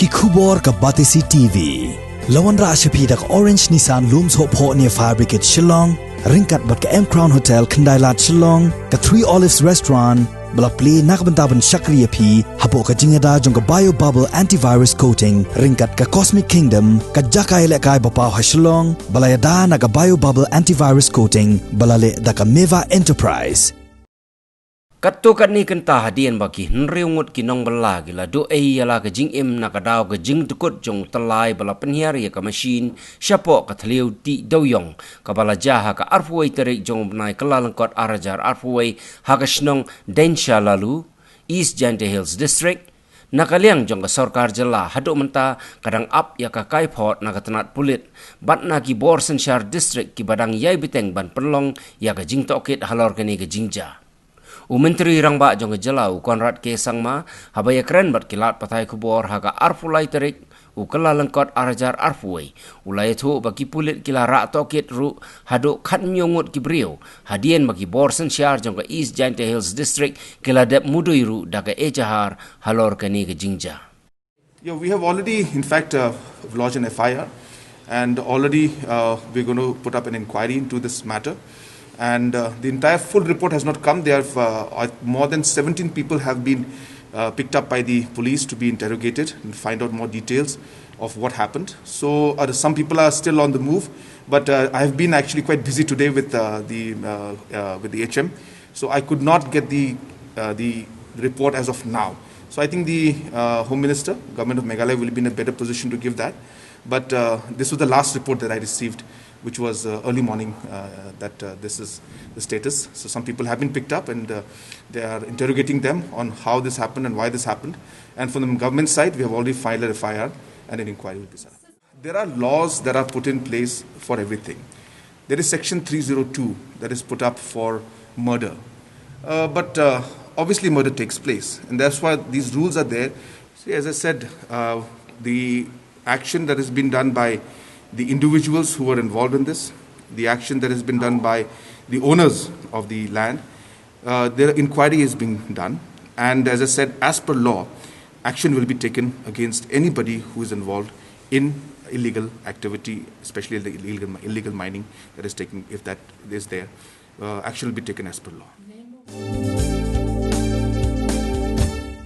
ki khubor ka batisi TV. Lawan ra ashapi dak Orange Nissan Looms Hope Ho near Fire Brigade Shillong, ringkat bat ka M Crown Hotel Kandailat Shillong, ka Three Olives Restaurant, bala play nakbantaban Shakriya P, habo ka jingada jong ka Bio Bubble Antivirus Coating, ringkat ka Cosmic Kingdom, ka Jakai Lekai Bapaw ha Shillong, bala yada na ka Bio Bubble Antivirus Coating, bala le da ka Meva Enterprise. Katukat ni kenta hadian bagi Ngut kinong bala gila do yala ke Jingïap na kadaw ke Jing Tukut jong telai bala penhiar ya ke mesin siapo ke Teliu di Dewïong ke bala jaha ke arfuai terik jong benai kelalengkot arajar arfuai ha ke Snong Densha lalu East Jante Hills District nakaliang jong ke Sorkar jela haduk menta kadang up ya ke Kaipot na ke Tenat Pulit bat na ki Borsenshire District ki badang yai biteng ban penlong ya ke Jing Tohkit Halor kini ke Jingja. Menteri rangba jong jelau konrad ke sangma habaya Krem bat kilat patai kubor haga arfulai terik ukela lengkot arajar arfuai ulai tu bagi Pulit kila rak Tohkit ru haduk khat Ngut kibriu hadian bagi Borsenshire jong ke East Jante Hills District kila dep mudui ru daga ejahar Halor kani ke Jingja. Yeah, we have already in fact lodged an FIR and already we're going to put up an inquiry into this matter. And the entire full report has not come. There have more than 17 people have been picked up by the police to be interrogated and find out more details of what happened. So some people are still on the move, but I have been actually quite busy today with the HM, so I could not get the report as of now. So I think the Home Minister, Government of Meghalaya, will be in a better position to give that. But this was the last report that I received, which was early morning, that this is the status. So some people have been picked up and they are interrogating them on how this happened and why this happened. And from the government side, we have already filed a FIR and an inquiry will be set up. There are laws that are put in place for everything. There is section 302 that is put up for murder. But obviously murder takes place, and that's why these rules are there. See, as I said, the action that has been done by the individuals who were involved in this, the action that has been done by the owners of the land, their inquiry is being done. And as I said, as per law, action will be taken against anybody who is involved in illegal activity, especially the illegal mining that is taking, if that is there. Action will be taken as per law.